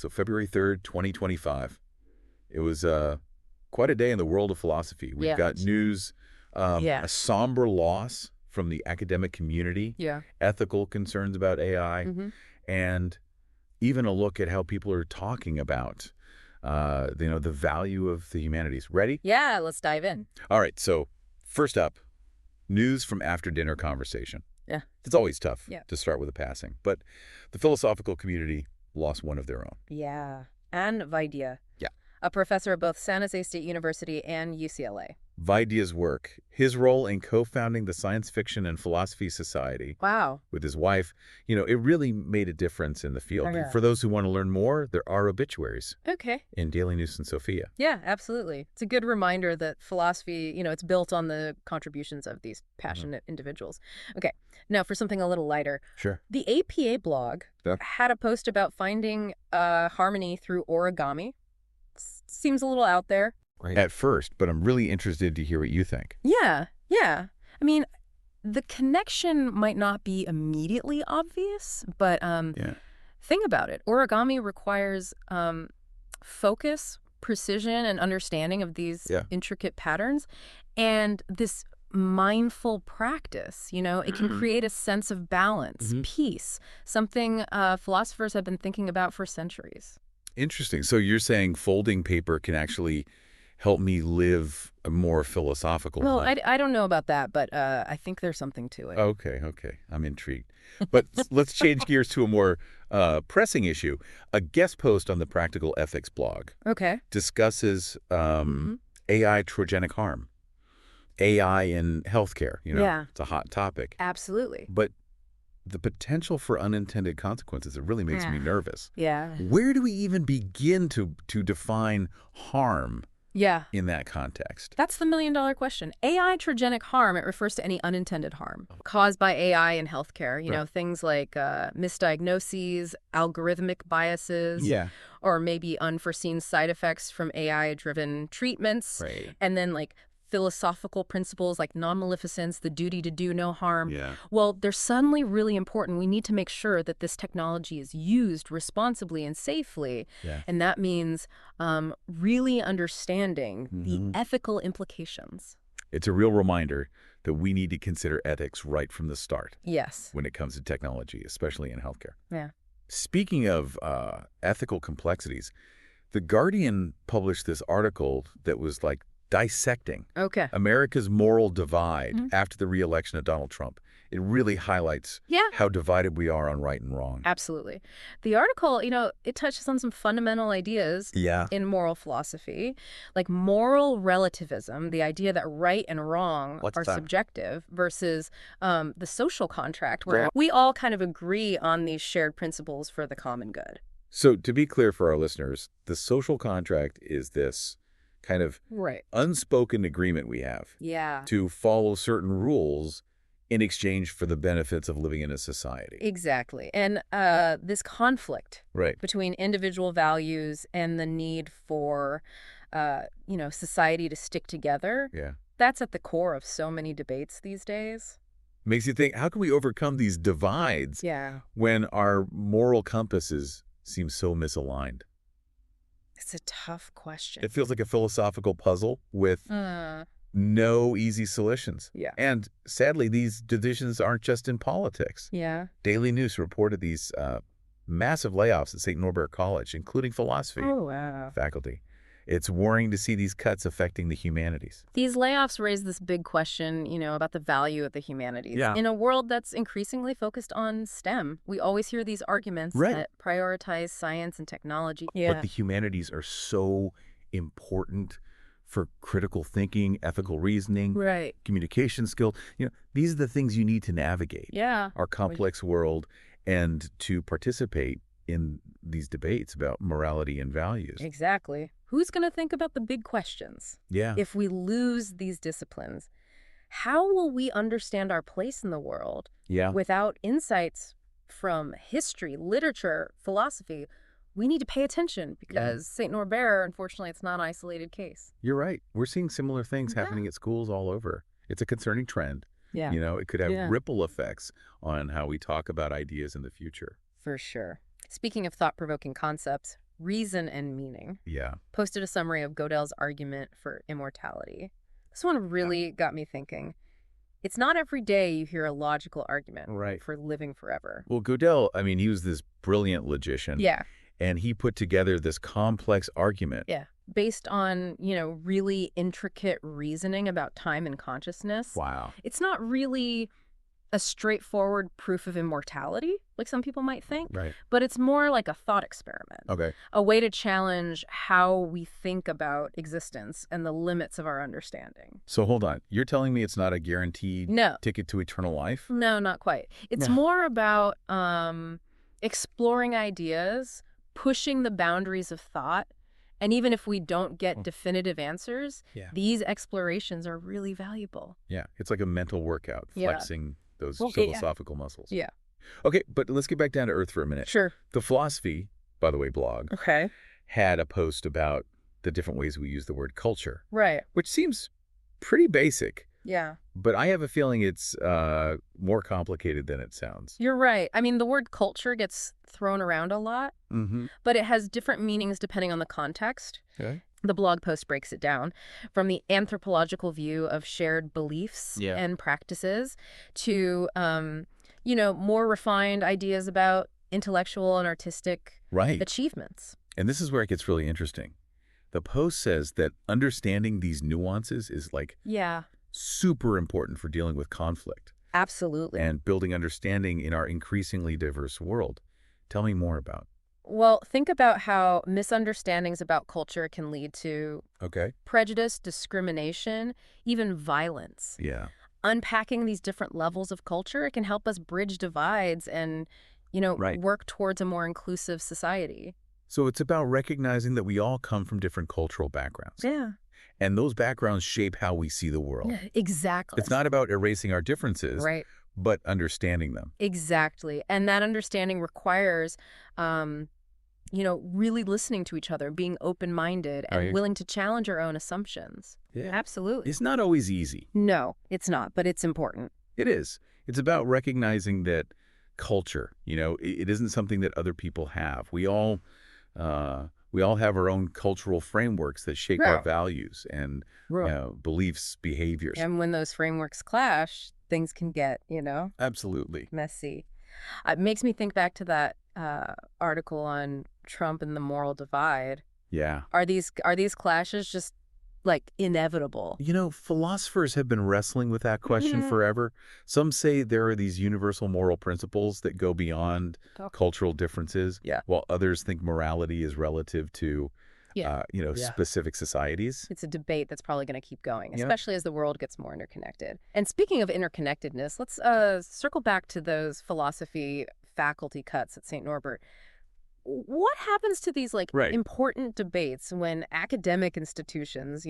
So February 3rd, 2025. It was quite a day in the world of philosophy. We've got news, a somber loss from the academic community, ethical concerns about AI, and even a look at how people are talking about the value of the humanities. Ready? Yeah, let's dive in. All right, so first up, news from after-dinner conversation. Yeah. It's always tough to start with a passing, but the philosophical community lost one of their own. Yeah, and Vaidya. Yeah. A professor at both San Jose State University and UCLA. Vaidya's work, his role in co-founding the Science Fiction and Philosophy Society with his wife, it really made a difference in the field. Yeah. For those who want to learn more, there are obituaries Okay. in Daily News and Sophia. Yeah, absolutely. It's a good reminder that philosophy, it's built on the contributions of these passionate individuals. Okay, now for something a little lighter. Sure. The APA blog had a post about finding harmony through origami. Seems a little out there. Right. At first, but I'm really interested to hear what you think. Yeah. I mean, the connection might not be immediately obvious, but think about it. Origami requires focus, precision, and understanding of these intricate patterns. And this mindful practice, it can create a sense of balance, peace, something philosophers have been thinking about for centuries. Interesting. So you're saying folding paper can actually help me live a more philosophical life? I don't know about that, but I think there's something to it. Okay. I'm intrigued. But let's change gears to a more pressing issue. A guest post on the Practical Ethics blog discusses AI trogenic harm, AI in healthcare. It's a hot topic. Absolutely. But the potential for unintended consequences, it really makes me nervous. Yeah. Where do we even begin to define harm in that context? That's the million-dollar question. AI trogenic harm, it refers to any unintended harm caused by AI in healthcare. Things like misdiagnoses, algorithmic biases, or maybe unforeseen side effects from AI-driven treatments. Right. And then philosophical principles like non-maleficence, the duty to do no harm. Yeah. Well, they're suddenly really important. We need to make sure that this technology is used responsibly and safely. Yeah. And that means really understanding the ethical implications. It's a real reminder that we need to consider ethics right from the start. Yes. When it comes to technology, especially in healthcare. Yeah. Speaking of ethical complexities, The Guardian published this article that was dissecting America's moral divide after the re-election of Donald Trump. It really highlights how divided we are on right and wrong. Absolutely. The article, it touches on some fundamental ideas in moral philosophy, like moral relativism, the idea that right and wrong are subjective, versus the social contract, where we all kind of agree on these shared principles for the common good. So to be clear for our listeners, the social contract is this kind of unspoken agreement we have to follow certain rules in exchange for the benefits of living in a society. Exactly. And this conflict between individual values and the need for, society to stick together, that's at the core of so many debates these days. Makes you think, how can we overcome these divides when our moral compasses seem so misaligned? It's a tough question. It feels like a philosophical puzzle with no easy solutions. And sadly, these divisions aren't just in politics. Daily News reported these massive layoffs at St. Norbert College, including philosophy faculty. It's worrying to see these cuts affecting the humanities. These layoffs raise this big question, about the value of the humanities. In a world that's increasingly focused on STEM, we always hear these arguments that prioritize science and technology. But the humanities are so important for critical thinking, ethical reasoning, communication skills. These are the things you need to navigate our complex world and to participate in these debates about morality and values. Exactly. Who's going to think about the big questions? If we lose these disciplines, how will we understand our place in the world without insights from history, literature, philosophy? We need to pay attention because St. Norbert, unfortunately, it's not an isolated case. You're right. We're seeing similar things happening at schools all over. It's a concerning trend. It could have ripple effects on how we talk about ideas in the future. For sure. Speaking of thought-provoking concepts, Reason and Meaning, Yeah. posted a summary of Gödel's argument for immortality. This one really got me thinking. It's not every day you hear a logical argument for living forever. Well, Gødel, I mean, he was this brilliant logician. Yeah. And he put together this complex argument. Yeah. Based on, really intricate reasoning about time and consciousness. Wow. It's not really a straightforward proof of immortality, like some people might think. Right. But it's more like a thought experiment. Okay. A way to challenge how we think about existence and the limits of our understanding. So hold on. You're telling me it's not a guaranteed ticket to eternal life? No, not quite. It's more about exploring ideas, pushing the boundaries of thought. And even if we don't get definitive answers, these explorations are really valuable. Yeah. It's like a mental workout, flexing those philosophical muscles. Yeah. Okay, but let's get back down to earth for a minute. Sure. The Philosophy, by the way, blog had a post about the different ways we use the word culture. Right. Which seems pretty basic. Yeah. But I have a feeling it's more complicated than it sounds. You're right. I mean, the word culture gets thrown around a lot, but it has different meanings depending on the context. Okay. The blog post breaks it down from the anthropological view of shared beliefs and practices to, more refined ideas about intellectual and artistic achievements. And this is where it gets really interesting. The post says that understanding these nuances is super important for dealing with conflict. Absolutely. And building understanding in our increasingly diverse world. Tell me more about. Well, think about how misunderstandings about culture can lead to prejudice, discrimination, even violence. Yeah. Unpacking these different levels of culture, it can help us bridge divides and, work towards a more inclusive society. So it's about recognizing that we all come from different cultural backgrounds. Yeah. And those backgrounds shape how we see the world. Yeah, exactly. It's not about erasing our differences, but understanding them. Exactly. And that understanding requires, really listening to each other, being open-minded and willing to challenge our own assumptions. Yeah. Absolutely. It's not always easy. No, it's not, but it's important. It is. It's about recognizing that culture, it isn't something that other people have. We all have our own cultural frameworks that shape our values and beliefs, behaviors. And when those frameworks clash, things can get, absolutely messy. It makes me think back to that article on Trump and the moral divide. Yeah. Are these clashes just inevitable? Philosophers have been wrestling with that question forever. Some say there are these universal moral principles that go beyond cultural differences, while others think morality is relative to, specific societies. It's a debate that's probably going to keep going, especially as the world gets more interconnected. And speaking of interconnectedness, let's circle back to those philosophy faculty cuts at St. Norbert. What happens to these important debates when academic institutions,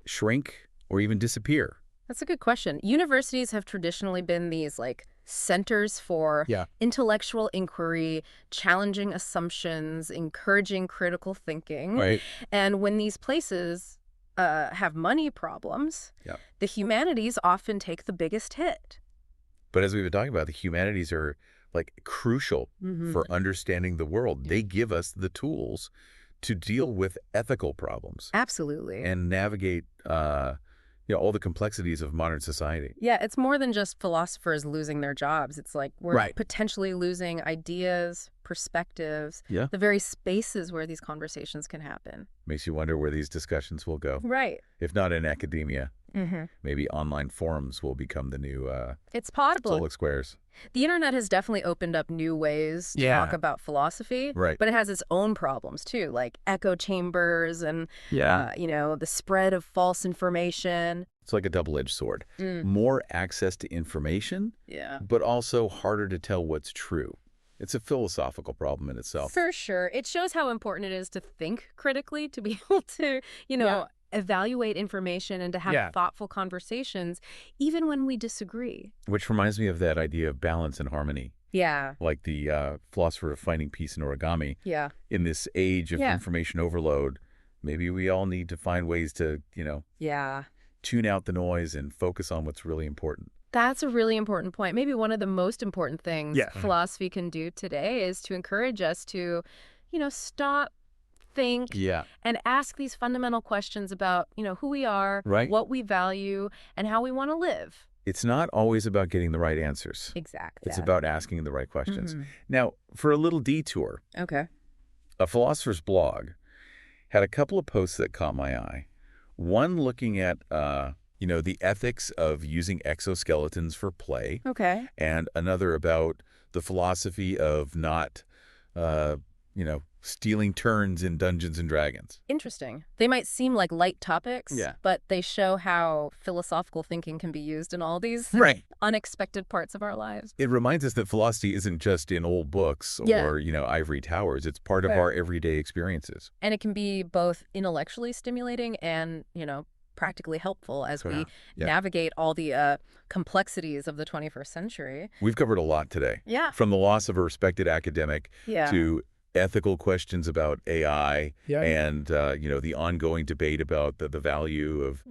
shrink or even disappear? That's a good question. Universities have traditionally been these centers for intellectual inquiry, challenging assumptions, encouraging critical thinking. Right. And when these places have money problems, the humanities often take the biggest hit. But as we've been talking about, the humanities are crucial for understanding the world. They give us the tools to deal with ethical problems. Absolutely. And navigate all the complexities of modern society. Yeah, it's more than just philosophers losing their jobs. It's we're potentially losing ideas, perspectives, the very spaces where these conversations can happen. Makes you wonder where these discussions will go. Right. If not in academia, maybe online forums will become the new it's possible. Public squares. The internet has definitely opened up new ways to talk about philosophy, but it has its own problems too, like echo chambers and, the spread of false information. It's like a double-edged sword. More access to information, but also harder to tell what's true. It's a philosophical problem in itself. For sure. It shows how important it is to think critically, to be able to, evaluate information and to have thoughtful conversations, even when we disagree. Which reminds me of that idea of balance and harmony. Yeah. Like the philosopher of finding peace in origami. Yeah. In this age of information overload, maybe we all need to find ways to, tune out the noise and focus on what's really important. That's a really important point. Maybe one of the most important things philosophy can do today is to encourage us to, stop think, and ask these fundamental questions about, who we are, what we value, and how we want to live. It's not always about getting the right answers. Exactly. It's about asking the right questions. Now, for a little detour, a philosopher's blog had a couple of posts that caught my eye. One looking at, the ethics of using exoskeletons for play. And another about the philosophy of not, stealing turns in Dungeons and Dragons. Interesting. They might seem like light topics, but they show how philosophical thinking can be used in all these unexpected parts of our lives. It reminds us that philosophy isn't just in old books or, ivory towers. It's part of our everyday experiences. And it can be both intellectually stimulating and, practically helpful as we navigate all the complexities of the 21st century. We've covered a lot today. From the loss of a respected academic to ethical questions about AI and, the ongoing debate about the value of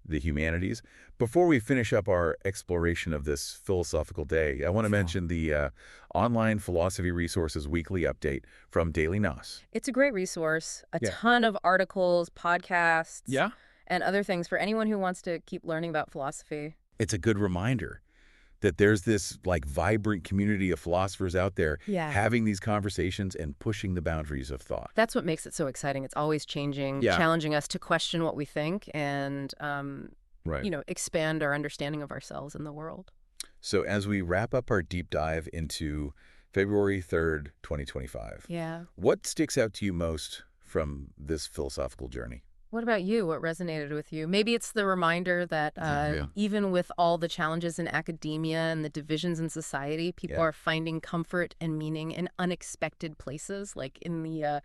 the humanities. Before we finish up our exploration of this philosophical day, I want to mention the online philosophy resources weekly update from Daily Nos. It's a great resource, a ton of articles, podcasts, and other things for anyone who wants to keep learning about philosophy. It's a good reminder that there's this vibrant community of philosophers out there having these conversations and pushing the boundaries of thought. That's what makes it so exciting. It's always changing, challenging us to question what we think and, expand our understanding of ourselves and the world. So as we wrap up our deep dive into February 3rd, 2025, what sticks out to you most from this philosophical journey? What about you? What resonated with you? Maybe it's the reminder that even with all the challenges in academia and the divisions in society, people are finding comfort and meaning in unexpected places, like in the,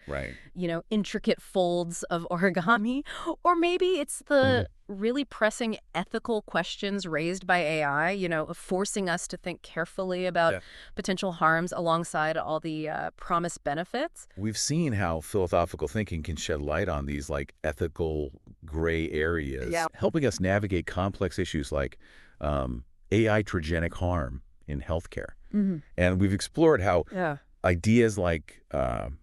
intricate folds of origami. Or maybe it's the really pressing ethical questions raised by AI, forcing us to think carefully about potential harms alongside all the promised benefits. We've seen how philosophical thinking can shed light on these ethical gray areas, helping us navigate complex issues like AI trogenic harm in healthcare. And we've explored how ideas like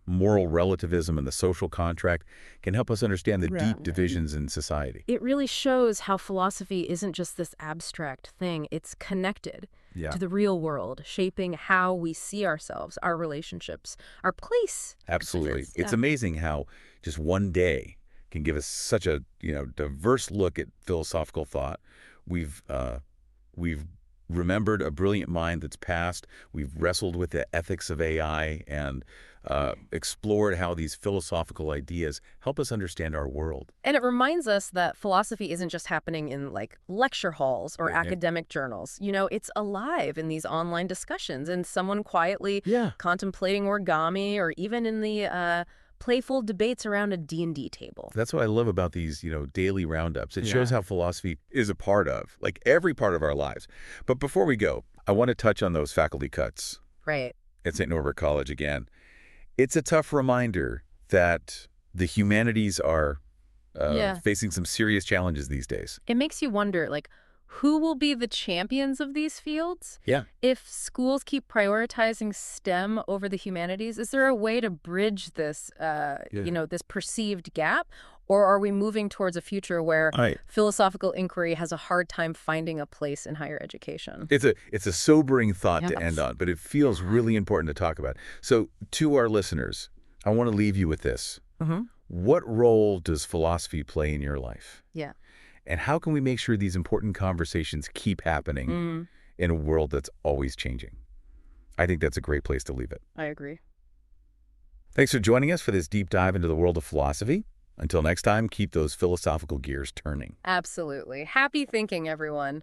moral relativism and the social contract can help us understand the deep divisions in society. It really shows how philosophy isn't just this abstract thing. It's connected to the real world, shaping how we see ourselves, our relationships, our place. Absolutely. It's amazing how just one day can give us such a diverse look at philosophical thought. We've remembered a brilliant mind that's passed. We've wrestled with the ethics of AI and explored how these philosophical ideas help us understand our world. And it reminds us that philosophy isn't just happening in lecture halls or academic journals. It's alive in these online discussions and someone quietly contemplating origami or even in the playful debates around a D&D table. That's what I love about these, daily roundups. It shows how philosophy is a part of, every part of our lives. But before we go, I want to touch on those faculty cuts. Right. At St. Norbert College again. It's a tough reminder that the humanities are facing some serious challenges these days. It makes you wonder, who will be the champions of these fields? If schools keep prioritizing STEM over the humanities, is there a way to bridge this, this perceived gap? Or are we moving towards a future where philosophical inquiry has a hard time finding a place in higher education? It's a sobering thought to end on, but it feels really important to talk about. So to our listeners, I want to leave you with this. What role does philosophy play in your life? And how can we make sure these important conversations keep happening in a world that's always changing? I think that's a great place to leave it. I agree. Thanks for joining us for this deep dive into the world of philosophy. Until next time, keep those philosophical gears turning. Absolutely. Happy thinking, everyone.